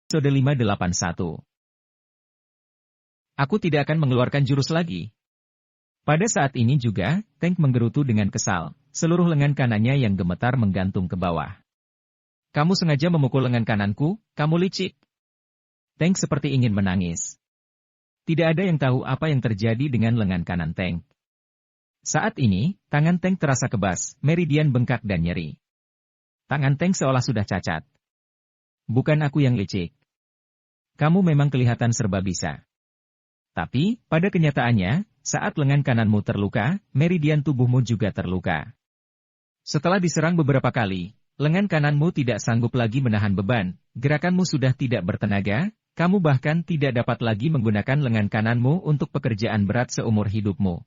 Episode 581. Aku tidak akan mengeluarkan jurus lagi. Pada saat ini juga, Tank menggerutu dengan kesal, seluruh lengan kanannya yang gemetar menggantung ke bawah. Kamu sengaja memukul lengan kananku, kamu licik. Tank seperti ingin menangis. Tidak ada yang tahu apa yang terjadi dengan lengan kanan Tank. Saat ini, tangan Tank terasa kebas, meridian bengkak dan nyeri. Tangan Tank seolah sudah cacat. Bukan aku yang licik. Kamu memang kelihatan serba bisa. Tapi, pada kenyataannya, saat lengan kananmu terluka, meridian tubuhmu juga terluka. Setelah diserang beberapa kali, lengan kananmu tidak sanggup lagi menahan beban, gerakanmu sudah tidak bertenaga, kamu bahkan tidak dapat lagi menggunakan lengan kananmu untuk pekerjaan berat seumur hidupmu.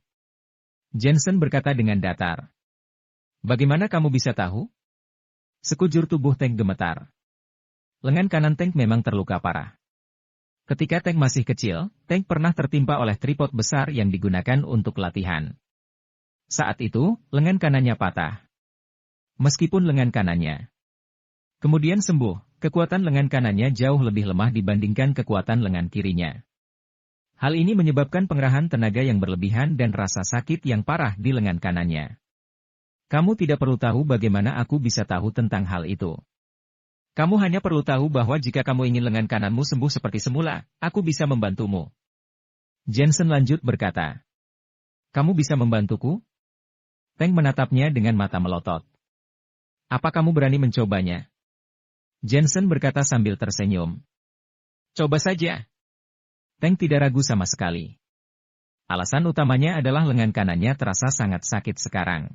Jensen berkata dengan datar. Bagaimana kamu bisa tahu? Sekujur tubuh Tank gemetar. Lengan kanan Tank memang terluka parah. Ketika Tank masih kecil, Tank pernah tertimpa oleh tripod besar yang digunakan untuk latihan. Saat itu, lengan kanannya patah. Meskipun lengan kanannya kemudian sembuh, kekuatan lengan kanannya jauh lebih lemah dibandingkan kekuatan lengan kirinya. Hal ini menyebabkan pengerahan tenaga yang berlebihan dan rasa sakit yang parah di lengan kanannya. Kamu tidak perlu tahu bagaimana aku bisa tahu tentang hal itu. Kamu hanya perlu tahu bahwa jika kamu ingin lengan kananmu sembuh seperti semula, aku bisa membantumu. Jensen lanjut berkata. Kamu bisa membantuku? Tank menatapnya dengan mata melotot. Apa kamu berani mencobanya? Jensen berkata sambil tersenyum. Coba saja. Tank tidak ragu sama sekali. Alasan utamanya adalah lengan kanannya terasa sangat sakit sekarang.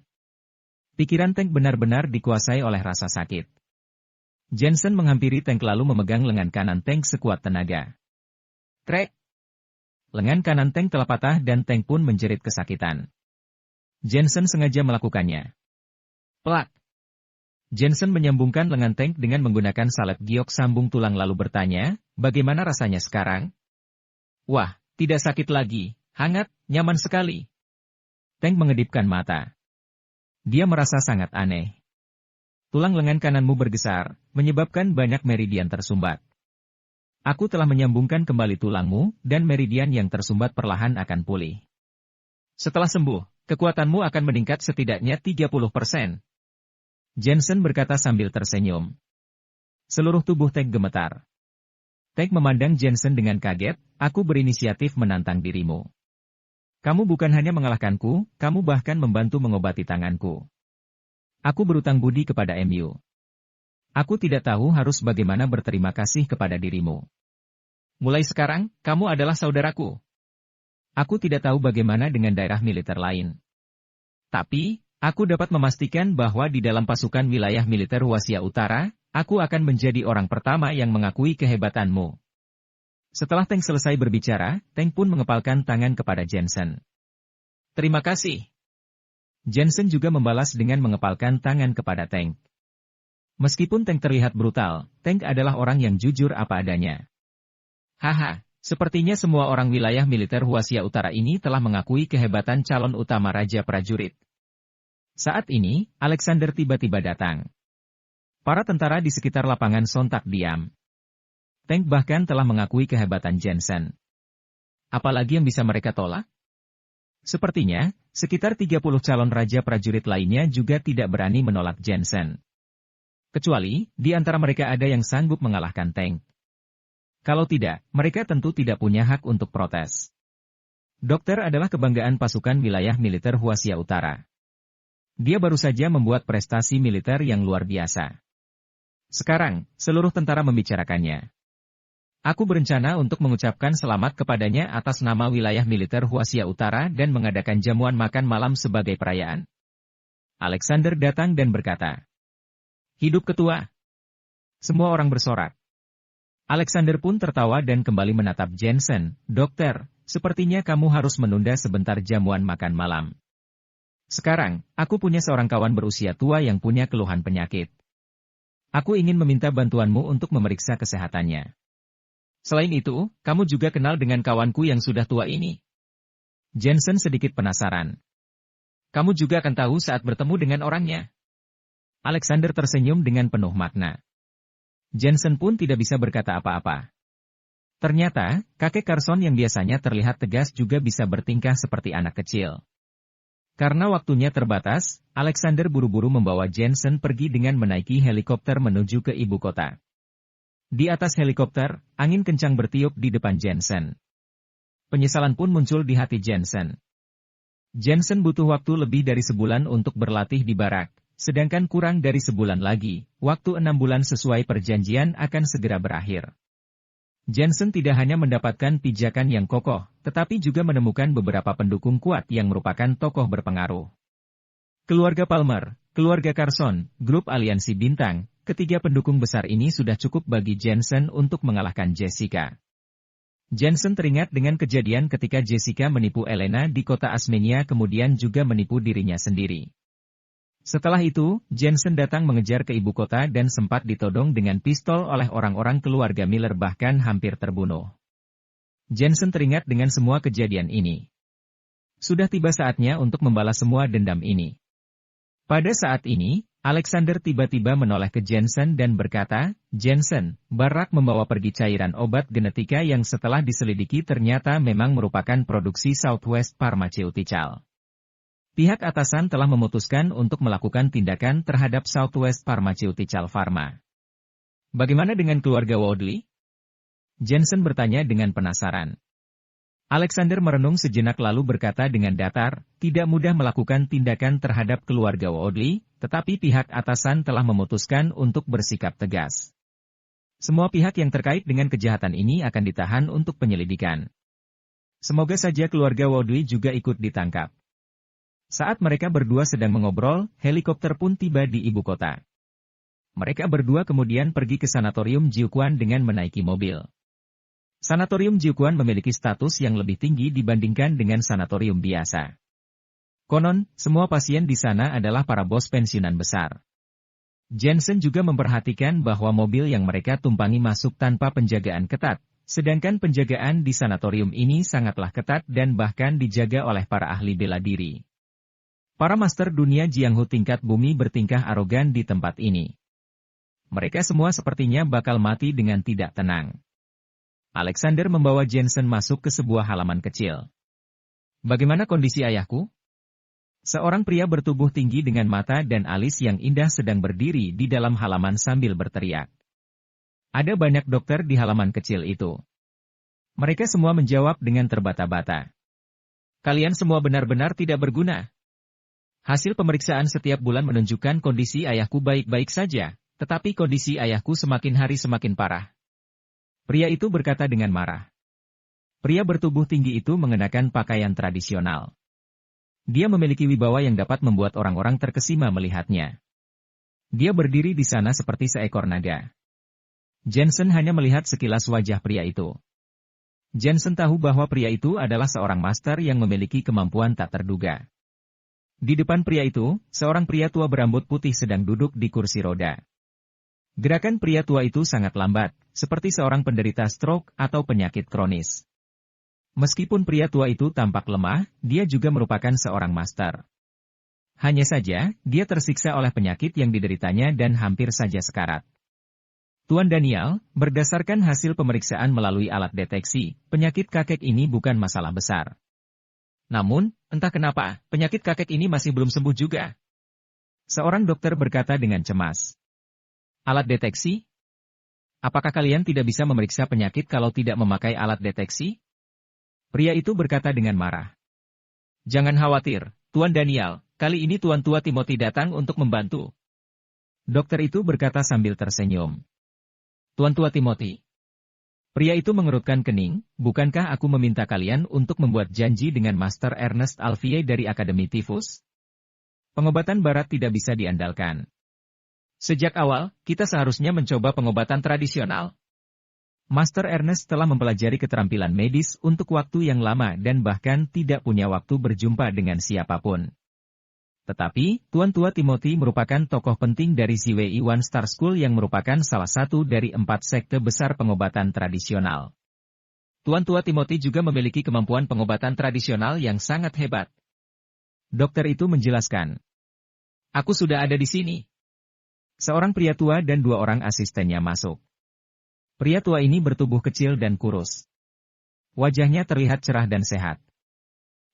Pikiran Tank benar-benar dikuasai oleh rasa sakit. Jensen menghampiri Tank lalu memegang lengan kanan Tank sekuat tenaga. Krek! Lengan kanan Tank telah patah dan Tank pun menjerit kesakitan. Jensen sengaja melakukannya. Plak! Jensen menyambungkan lengan Tank dengan menggunakan salep giok sambung tulang lalu bertanya, bagaimana rasanya sekarang? Wah, tidak sakit lagi, hangat, nyaman sekali. Tank mengedipkan mata. Dia merasa sangat aneh. Tulang lengan kananmu bergeser, menyebabkan banyak meridian tersumbat. Aku telah menyambungkan kembali tulangmu, dan meridian yang tersumbat perlahan akan pulih. Setelah sembuh, kekuatanmu akan meningkat setidaknya 30%. Jensen berkata sambil tersenyum. Seluruh tubuh Tank gemetar. Tank memandang Jensen dengan kaget, aku berinisiatif menantang dirimu. Kamu bukan hanya mengalahkanku, kamu bahkan membantu mengobati tanganku. Aku berutang budi kepada MU. Aku tidak tahu harus bagaimana berterima kasih kepada dirimu. Mulai sekarang, kamu adalah saudaraku. Aku tidak tahu bagaimana dengan daerah militer lain. Tapi, aku dapat memastikan bahwa di dalam pasukan wilayah militer Huaxia Utara, aku akan menjadi orang pertama yang mengakui kehebatanmu. Setelah Tank selesai berbicara, Tank pun mengepalkan tangan kepada Jensen. Terima kasih. Jensen juga membalas dengan mengepalkan tangan kepada Tank. Meskipun Tank terlihat brutal, Tank adalah orang yang jujur apa adanya. Haha, sepertinya semua orang wilayah militer Huaxia Utara ini telah mengakui kehebatan calon utama Raja Prajurit. Saat ini, Alexander tiba-tiba datang. Para tentara di sekitar lapangan sontak diam. Tank bahkan telah mengakui kehebatan Jensen. Apalagi yang bisa mereka tolak? Sepertinya, sekitar 30 calon raja prajurit lainnya juga tidak berani menolak Jensen. Kecuali, di antara mereka ada yang sanggup mengalahkan Tank. Kalau tidak, mereka tentu tidak punya hak untuk protes. Dokter adalah kebanggaan pasukan wilayah militer Huaxia Utara. Dia baru saja membuat prestasi militer yang luar biasa. Sekarang, seluruh tentara membicarakannya. Aku berencana untuk mengucapkan selamat kepadanya atas nama wilayah militer Huaxia Utara dan mengadakan jamuan makan malam sebagai perayaan. Alexander datang dan berkata, Hidup ketua! Semua orang bersorak. Alexander pun tertawa dan kembali menatap Jensen, Dokter, sepertinya kamu harus menunda sebentar jamuan makan malam. Sekarang, aku punya seorang kawan berusia tua yang punya keluhan penyakit. Aku ingin meminta bantuanmu untuk memeriksa kesehatannya. Selain itu, kamu juga kenal dengan kawanku yang sudah tua ini. Jensen sedikit penasaran. Kamu juga akan tahu saat bertemu dengan orangnya. Alexander tersenyum dengan penuh makna. Jensen pun tidak bisa berkata apa-apa. Ternyata, kakek Carson yang biasanya terlihat tegas juga bisa bertingkah seperti anak kecil. Karena waktunya terbatas, Alexander buru-buru membawa Jensen pergi dengan menaiki helikopter menuju ke ibu kota. Di atas helikopter, angin kencang bertiup di depan Jensen. Penyesalan pun muncul di hati Jensen. Jensen butuh waktu lebih dari sebulan untuk berlatih di barak, sedangkan kurang dari sebulan lagi, waktu 6 bulan sesuai perjanjian akan segera berakhir. Jensen tidak hanya mendapatkan pijakan yang kokoh, tetapi juga menemukan beberapa pendukung kuat yang merupakan tokoh berpengaruh. Keluarga Palmer, keluarga Carson, grup aliansi bintang, ketiga pendukung besar ini sudah cukup bagi Jensen untuk mengalahkan Jessica. Jensen teringat dengan kejadian ketika Jessica menipu Elena di kota Asmenia kemudian juga menipu dirinya sendiri. Setelah itu, Jensen datang mengejar ke ibu kota dan sempat ditodong dengan pistol oleh orang-orang keluarga Miller bahkan hampir terbunuh. Jensen teringat dengan semua kejadian ini. Sudah tiba saatnya untuk membalas semua dendam ini. Pada saat ini, Alexander tiba-tiba menoleh ke Jensen dan berkata, "Jensen, Barack membawa pergi cairan obat genetika yang setelah diselidiki ternyata memang merupakan produksi Southwest Pharmaceutical. Pihak atasan telah memutuskan untuk melakukan tindakan terhadap Southwest Pharmaceutical Pharma. Bagaimana dengan keluarga Woodley?" Jensen bertanya dengan penasaran. Alexander merenung sejenak lalu berkata dengan datar, "Tidak mudah melakukan tindakan terhadap keluarga Woodley, tetapi pihak atasan telah memutuskan untuk bersikap tegas. Semua pihak yang terkait dengan kejahatan ini akan ditahan untuk penyelidikan. Semoga saja keluarga Woodley juga ikut ditangkap." Saat mereka berdua sedang mengobrol, helikopter pun tiba di ibu kota. Mereka berdua kemudian pergi ke Sanatorium Jiuquan dengan menaiki mobil. Sanatorium Jiuquan memiliki status yang lebih tinggi dibandingkan dengan sanatorium biasa. Konon, semua pasien di sana adalah para bos pensiunan besar. Jensen juga memperhatikan bahwa mobil yang mereka tumpangi masuk tanpa penjagaan ketat, sedangkan penjagaan di sanatorium ini sangatlah ketat dan bahkan dijaga oleh para ahli bela diri. Para master dunia Jianghu tingkat bumi bertingkah arogan di tempat ini. Mereka semua sepertinya bakal mati dengan tidak tenang. Alexander membawa Jensen masuk ke sebuah halaman kecil. "Bagaimana kondisi ayahku?" Seorang pria bertubuh tinggi dengan mata dan alis yang indah sedang berdiri di dalam halaman sambil berteriak. Ada banyak dokter di halaman kecil itu. Mereka semua menjawab dengan terbata-bata. "Kalian semua benar-benar tidak berguna. Hasil pemeriksaan setiap bulan menunjukkan kondisi ayahku baik-baik saja, tetapi kondisi ayahku semakin hari semakin parah." Pria itu berkata dengan marah. Pria bertubuh tinggi itu mengenakan pakaian tradisional. Dia memiliki wibawa yang dapat membuat orang-orang terkesima melihatnya. Dia berdiri di sana seperti seekor naga. Jensen hanya melihat sekilas wajah pria itu. Jensen tahu bahwa pria itu adalah seorang master yang memiliki kemampuan tak terduga. Di depan pria itu, seorang pria tua berambut putih sedang duduk di kursi roda. Gerakan pria tua itu sangat lambat, seperti seorang penderita stroke atau penyakit kronis. Meskipun pria tua itu tampak lemah, dia juga merupakan seorang master. Hanya saja, dia tersiksa oleh penyakit yang dideritanya dan hampir saja sekarat. "Tuan Daniel, berdasarkan hasil pemeriksaan melalui alat deteksi, penyakit kakek ini bukan masalah besar. Namun, entah kenapa, penyakit kakek ini masih belum sembuh juga." Seorang dokter berkata dengan cemas. "Alat deteksi? Apakah kalian tidak bisa memeriksa penyakit kalau tidak memakai alat deteksi?" Pria itu berkata dengan marah. "Jangan khawatir, Tuan Daniel, kali ini Tuan Tua Timothy datang untuk membantu." Dokter itu berkata sambil tersenyum. "Tuan Tua Timothy." Pria itu mengerutkan kening, "Bukankah aku meminta kalian untuk membuat janji dengan Master Ernest Alfier dari Akademi Tifus? Pengobatan barat tidak bisa diandalkan. Sejak awal, kita seharusnya mencoba pengobatan tradisional." Master Ernest telah mempelajari keterampilan medis untuk waktu yang lama dan bahkan tidak punya waktu berjumpa dengan siapapun. Tetapi, Tuan Tua Timothy merupakan tokoh penting dari ZWI One Star School yang merupakan salah satu dari 4 sekte besar pengobatan tradisional. Tuan Tua Timothy juga memiliki kemampuan pengobatan tradisional yang sangat hebat. Dokter itu menjelaskan. "Aku sudah ada di sini." Seorang pria tua dan dua orang asistennya masuk. Pria tua ini bertubuh kecil dan kurus. Wajahnya terlihat cerah dan sehat.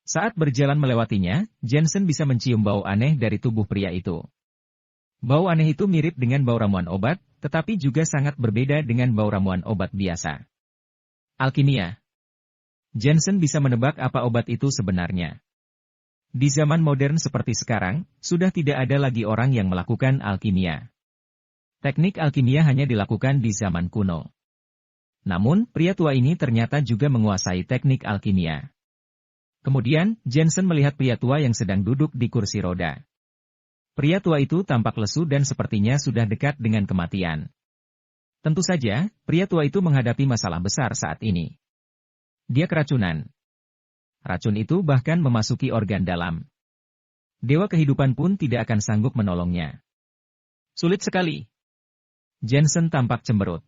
Saat berjalan melewatinya, Jensen bisa mencium bau aneh dari tubuh pria itu. Bau aneh itu mirip dengan bau ramuan obat, tetapi juga sangat berbeda dengan bau ramuan obat biasa. Alkimia. Jensen bisa menebak apa obat itu sebenarnya. Di zaman modern seperti sekarang, sudah tidak ada lagi orang yang melakukan alkimia. Teknik alkimia hanya dilakukan di zaman kuno. Namun, pria tua ini ternyata juga menguasai teknik alkimia. Kemudian, Jensen melihat pria tua yang sedang duduk di kursi roda. Pria tua itu tampak lesu dan sepertinya sudah dekat dengan kematian. Tentu saja, pria tua itu menghadapi masalah besar saat ini. Dia keracunan. Racun itu bahkan memasuki organ dalam. Dewa kehidupan pun tidak akan sanggup menolongnya. Sulit sekali. Jensen tampak cemberut.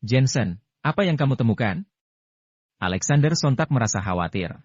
Jensen, apa yang kamu temukan? Alexander sontak merasa khawatir.